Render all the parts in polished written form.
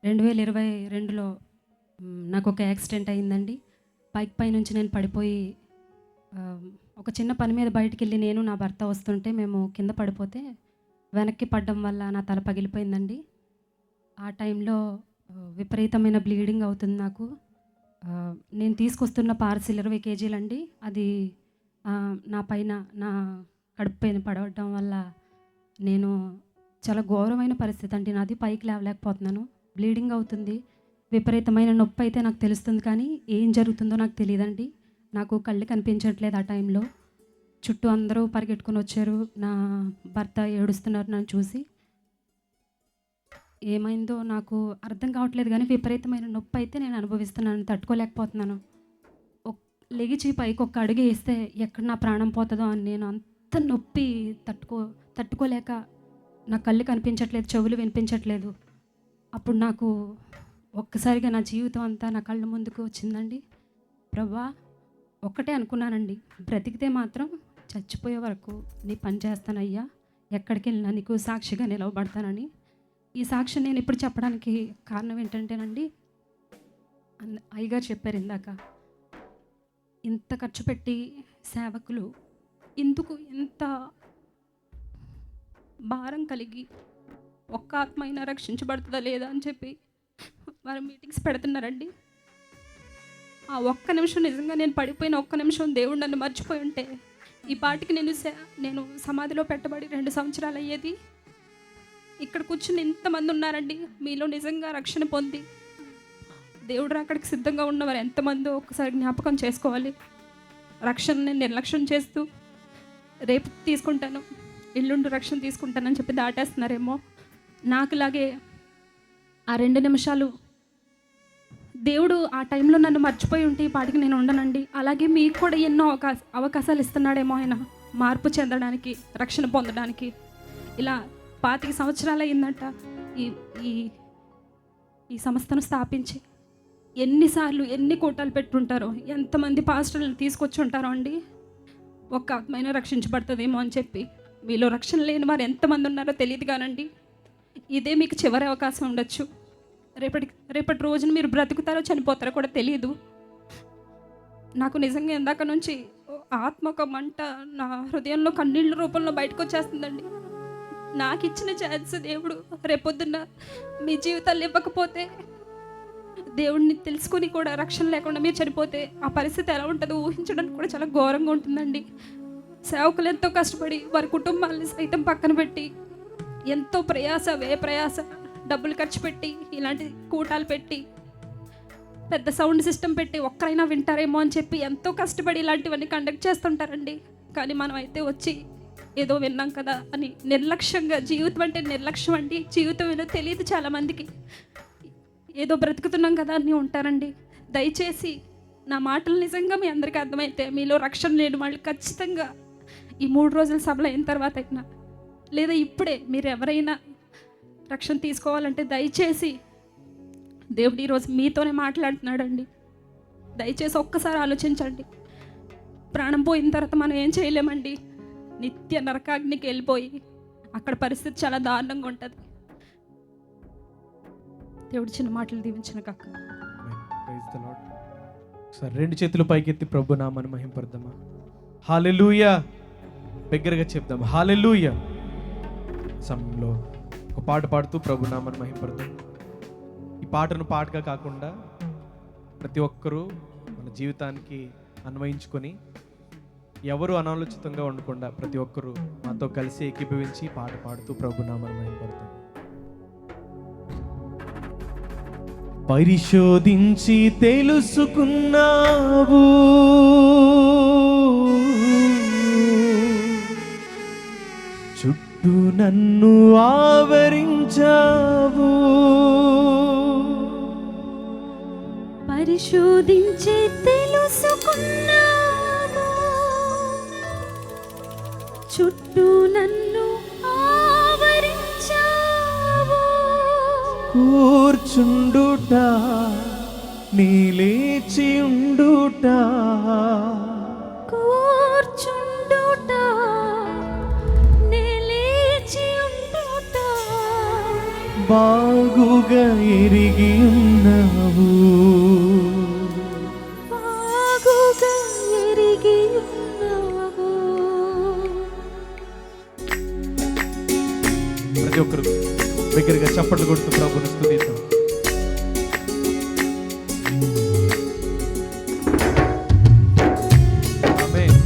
2022లో నాకొక యాక్సిడెంట్ అయిందండి. పైనుంచి నేను పడిపోయి ఒక చిన్న పని మీద బయటికెళ్ళి నేను నా భర్త వస్తుంటే మేము కింద పడిపోతే వెనక్కి పడడం వల్ల నా తల పగిలిపోయిందండి. ఆ టైంలో విపరీతమైన బ్లీడింగ్ అవుతుంది నాకు. నేను తీసుకొస్తున్న పార్సిల్ 20 కేజీలండి. అది నా పైన నా కడుపు పైన పడవడం వల్ల నేను చాలా ఘోరమైన పరిస్థితి అండి నాది. పైకి లేవలేకపోతున్నాను. బ్లీడింగ్ అవుతుంది. విపరీతమైన నొప్పి అయితే నాకు తెలుస్తుంది, కానీ ఏం జరుగుతుందో నాకు తెలియదండి. నాకు కళ్ళు కనిపించట్లేదు ఆ టైంలో. చుట్టూ అందరూ పరిగెట్టుకొని వచ్చారు. నా భర్త ఏడుస్తున్నారు నన్ను చూసి. ఏమైందో నాకు అర్థం కావట్లేదు, కానీ విపరీతమైన నొప్పి అయితే నేను అనుభవిస్తున్నాను, తట్టుకోలేకపోతున్నాను. లెగిచి పైకి ఒక్క అడుగు వేస్తే ఎక్కడ నా ప్రాణం పోతుందో అని నేను అంత నొప్పి తట్టుకోలేక నా కళ్ళు కనిపించట్లేదు, చెవులు వినిపించట్లేదు. అప్పుడు నాకు ఒక్కసారిగా నా జీవితం అంతా నా కళ్ళ ముందుకు వచ్చిందండి. ప్రభువా, ఒక్కటే అనుకున్నానండి, బ్రతికితే మాత్రం చచ్చిపోయే వరకు నీ పని చేస్తానయ్యా, ఎక్కడికి వెళ్ళినా నీకు సాక్షిగా నిలవబడతానని. ఈ సాక్షి నేను ఇప్పుడు చెప్పడానికి కారణం ఏంటంటేనండి, అయ్యగారు చెప్పారు ఇందాక, ఇంత ఖర్చు పెట్టి సేవకులు ఇందుకు ఇంత భారం కలిగి ఒక్క ఆత్మ అయినా రక్షించబడుతుందా లేదా అని చెప్పి వారు మీటింగ్స్ పెడుతున్నారండి. ఆ ఒక్క నిమిషం, నిజంగా నేను పడిపోయిన ఒక్క నిమిషం దేవుడు నన్ను మర్చిపోయి ఉంటే ఈ పాటికి నేను సమాధిలో పెట్టబడి 2 సంవత్సరాలు అయ్యేది. ఇక్కడ కూర్చుని ఇంతమంది ఉన్నారండి. మీలో నిజంగా రక్షణ పొంది దేవుడు అక్కడికి సిద్ధంగా ఉన్నవారు ఎంతమందో ఒక్కసారి జ్ఞాపకం చేసుకోవాలి. రక్షణని నిర్లక్ష్యం చేస్తూ రేపు తీసుకుంటాను, ఎల్లుండి రక్షణ తీసుకుంటానని చెప్పి దాటేస్తున్నారేమో. నాకులాగే ఆ 2 నిమిషాలు దేవుడు ఆ టైంలో నన్ను మర్చిపోయి ఉంటే ఈ పాటికి నేను ఉండనండి. అలాగే మీకు కూడా ఎన్నో అవకాశాలు ఇస్తున్నాడేమో ఆయన మార్పు చెందడానికి, రక్షణ పొందడానికి. ఇలా 25 సంవత్సరాలు అయిందంట ఈ సంస్థను స్థాపించి. ఎన్నిసార్లు ఎన్ని కోటాలు పెట్టుంటారో, ఎంతమంది పాస్టర్లను తీసుకొచ్చి ఉంటారో అండి, ఒక్క ఆత్మైనా రక్షించబడుతుందేమో అని చెప్పి. మీలో రక్షణ లేని వారు ఎంతమంది ఉన్నారో తెలియదు కానండి, ఇదే మీకు చివరి అవకాశం ఉండొచ్చు. రేపటి రోజున మీరు బ్రతుకుతారో చనిపోతారో కూడా తెలియదు. నాకు నిజంగా ఇందాక నుంచి ఆత్మ ఒక మంట నా హృదయంలో కన్నీళ్ళ రూపంలో బయటకు వచ్చేస్తుందండి. నాకు ఇచ్చిన ఛాన్స్ దేవుడు రేపొద్దున్న మీ జీవితాలు ఇవ్వకపోతే, దేవుడిని తెలుసుకుని కూడా రక్షణ లేకుండా మీరు చనిపోతే ఆ పరిస్థితి ఎలా ఉంటుందో ఊహించడానికి కూడా చాలా ఘోరంగా ఉంటుందండి. సేవకులు ఎంతో కష్టపడి వారి కుటుంబాలని సైతం పక్కన పెట్టి ఎంతో ప్రయాస డబ్బులు ఖర్చు పెట్టి ఇలాంటి కూటాలు పెట్టి పెద్ద సౌండ్ సిస్టమ్ పెట్టి ఒక్కరైనా వింటారేమో అని చెప్పి ఎంతో కష్టపడి ఇలాంటివన్నీ కండక్ట్ చేస్తుంటారండి. కానీ మనం అయితే వచ్చి ఏదో విన్నాం కదా అని నిర్లక్ష్యంగా, జీవితం అంటే నిర్లక్ష్యం అండి. జీవితం ఏదో తెలియదు చాలామందికి, ఏదో బ్రతుకుతున్నాం కదా అని ఉంటారండి. దయచేసి నా మాటలు నిజంగా మీ అందరికీ అర్థమైతే, మీలో రక్షణ లేని వాళ్ళు ఖచ్చితంగా ఈ 3 రోజుల సభలు అయిన తర్వాత అయినా, లేదా ఇప్పుడే మీరు ఎవరైనా రక్షణ తీసుకోవాలంటే దయచేసి దేవుడు ఈరోజు మీతోనే మాట్లాడుతున్నాడండి. దయచేసి ఒక్కసారి ఆలోచించండి. ప్రాణం పోయిన తర్వాత మనం ఏం చేయలేమండి. నిత్య నరకాగ్నికి వెళ్ళిపోయి అక్కడ పరిస్థితి చాలా దారుణంగా ఉంటుంది. దేవుడు చిన్న మాటలు దీవించిన కాక. సార్ 2 చేతులు పైకెత్తి ప్రభు నామని మహింపడదామా? హల్లెలూయా. బిగ్గరగా చెప్దాం హల్లెలూయా. సమయంలో ఒక పాట పాడుతూ ప్రభు నామని మహింపడదాం. ఈ పాటను పాటగా కాకుండా ప్రతి ఒక్కరూ మన జీవితానికి అన్వయించుకొని, ఎవరు అనాలోచితంగా ఉండకుండా ప్రతి ఒక్కరూ మాతో కలిసి ఏకీభవించి పాట పాడుతూ ప్రభు నామని మహింపడతాం. పరిశోధించి తెలుసుకున్నావు, చుట్టూ నన్ను ఆవరించావు. పరిశోధించి తెలుసుకున్నావు, చుట్టూ నన్ను ఆవరించావు. కూర్చుండుట నీ లేచి ఉండుట, బాగుగా ఎరిగి ఉన్నావు, బాగుగా ఎరిగి ఉన్నావు. ప్రతి ఒక్కరు దగ్గరగా చప్పట్లు కొడుతూ ప్రభుని స్తుతిద్దాం. ఆమేన్.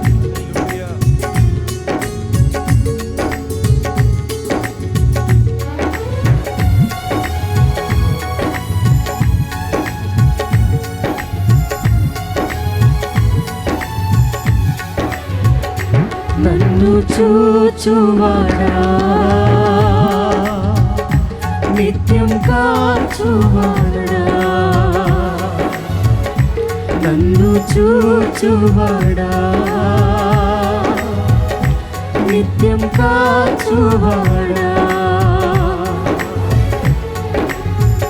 హల్లెలూయా. నన్ను చూచువాడా, నిత్యం కాచువాడా, నన్ను చూచువాడా, నిత్యం కాచువాడా,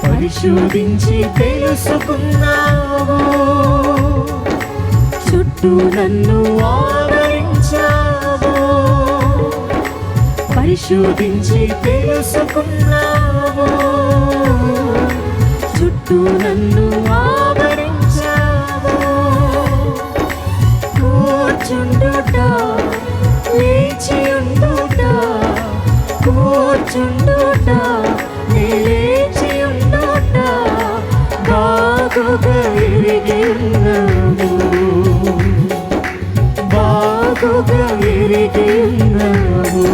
పరిశోధించి తెలుసుకున్నావు, చుట్టూ నన్ను ఆవరించావు, పరిశోధించి తెలుసుకున్నావు, చుట్టూ నన్ను ఆవరించావు. కూర్చుండుట, లేచి ఉండుట, కూర్చుండుట, లేచి ఉండుట, బాగుగా ఎరిగి ఉన్నావు, బాగుగా ఎరిగి ఉన్నావు.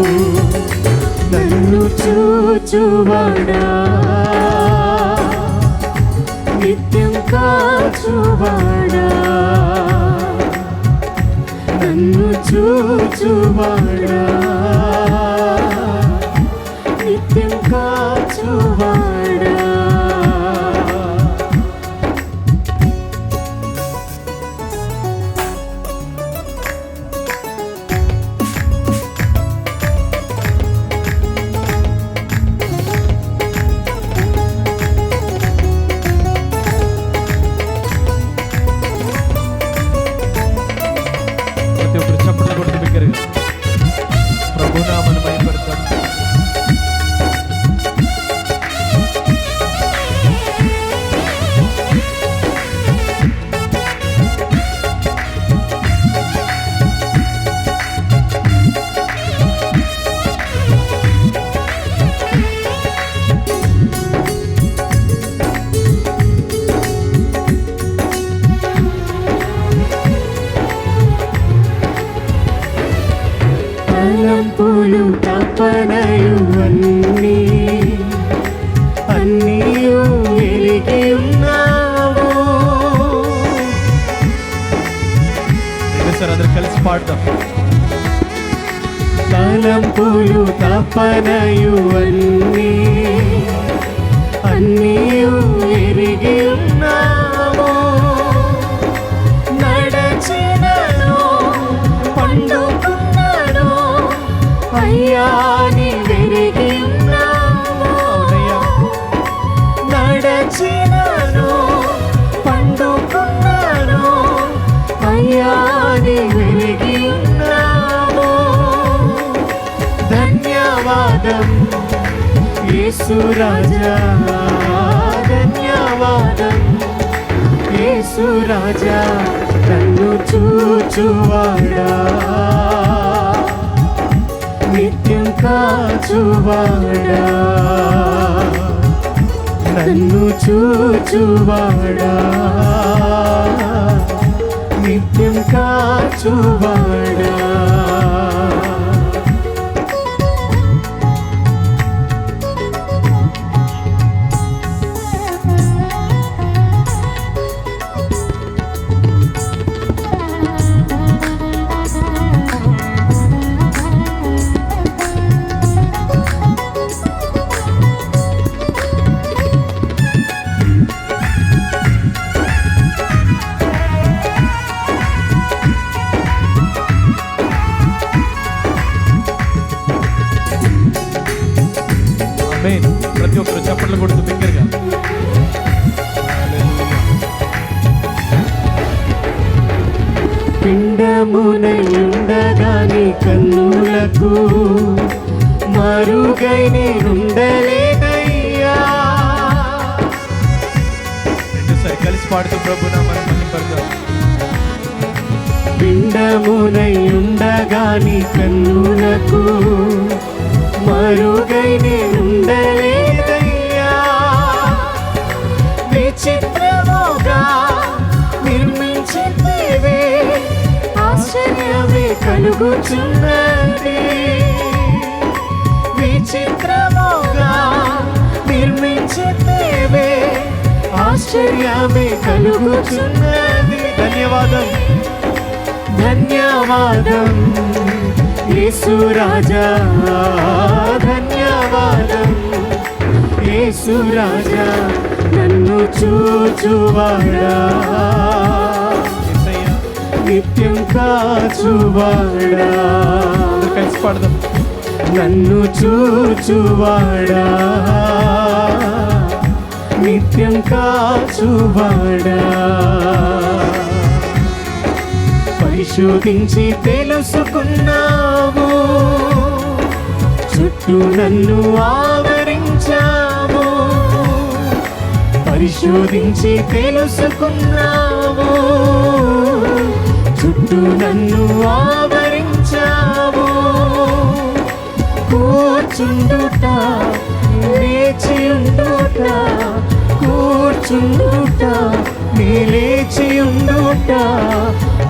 నన్ను చూచువాడా, నిత్యం కాచువాడా, నన్ను చూచువాడా, నిత్యం కాచువాడా. ప్రతి ఒక్కరు చప్పట్లు కొడుతూ దగ్గరగా ప్రభునామమును మహిమపడతాం. తలంపులు తపనలు అన్నీ అన్నీయు ఎరిగి ఉన్నావు. సార్ అందరు కలిసి పాడదాం. తలంపులు తపనయు అన్నీ అన్నీయు ఎరిగి ఉన్నావు. నడచినను పండుకున్నాను అయ్యా నీ వెరిగి ఉన్నావు. నడచినను పండుకున్నాను అయ్యా నీ వెరిగి ఉన్నావు. ధన్యవాదం యేసు రాజా, ధన్యవాదం యేసు రాజా, నన్ను చూచువాడా, నిత్యం కాచువాడా, నన్ను చూచువాడా, నిత్యం కాచువాడా. ఆమేన్. ప్రతి ఒక్కరు చప్పట్లు కొడుతూ దగ్గరగా పిండమునయుండగాని కన్నులకు మరణము మరుగై నేనుండలేనయ్యా. రెండోసారి కలిసి పాడుతూ ప్రభు నామమును మహిమపరచుదాం. పిండమునై ఉండగా నీ కన్నులకు మరుగై నేనుండలేదయ్యా. విచిత్రముగా నిర్మించితివే, ఆశ్చర్యమే కలుగుచున్నది. విచిత్రముగా నిర్మించితివే, ఆశ్చర్యమే కలుగుచున్నది. ధన్యవాదం, ధన్యవాదం యేసు రాజా, ధన్యవాదం యేసు రాజా, నన్ను చూచువాడా, యేసయ్యా. నిత్యం కాచువాడా. అందరూ కలిసి పాడదాం. నన్ను చూచువాడా, నిత్యం కాచువాడా. పరిశోధించి తెలుసుకున్నావు, చుట్టూ నన్ను ఆవరించావు. పరిశోధించి తెలుసుకున్నావు, చుట్టూ నన్ను ఆవరించావు. కూర్చుండుట లేచియుండుట, కూర్చుండుట లేచియుండుట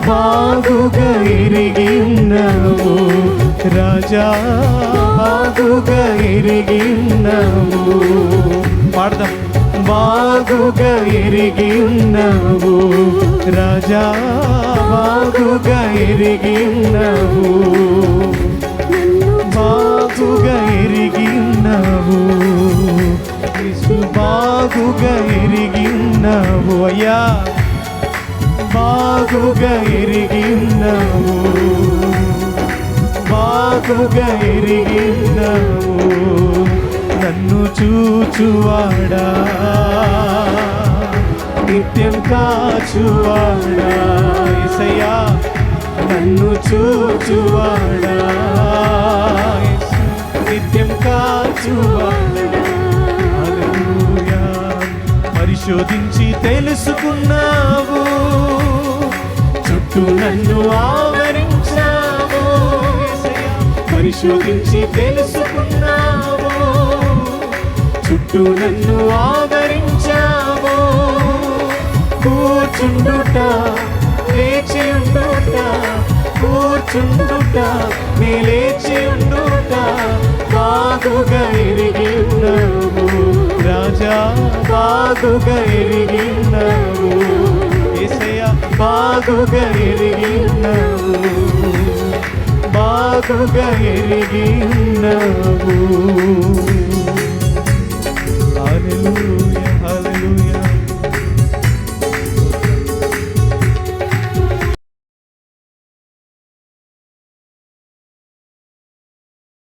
బాగుగా ఎరిగి ఉన్నావు రాజా, బాగుగా ఎరిగి ఉన్నావు. పాడదాం. బాగుగా ఎరిగి ఉన్నావు రాజా, బాగుగా ఎరిగి ఉన్నావు. బాగుగా ఎరిగి ఉన్నావు యేసు, బాగుగా ఎరిగి ఉన్నావు అయ్యా, బాగుగా ఎరిగి ఉన్నావు, బాగుగా ఎరిగి ఉన్నావు. నన్ను చూచువాడా, నిత్యం కాచువాడా, యేసయ్యా. నన్ను చూచువాడా, యేసు, నిత్యం కాచువాడా. హల్లెలూయా. పరిశోధించి తెలుసుకున్నావు, చుట్టూ నన్ను ఆవరించావు. పరిశోధించి తెలుసుకున్నావు, చుట్టూ నన్ను ఆవరించావు. కూర్చుండుట లేచియుండుట, కూర్చుండుట లేచియుండుట బాగుగా ఎరిగి ఉన్నావు రాజా, బాగుగా ఎరిగి ఉన్నావు యేసయ్యా, బాగుగా ఎరిగి ఉన్నావు, బాగుగా ఎరిగి ఉన్నావు.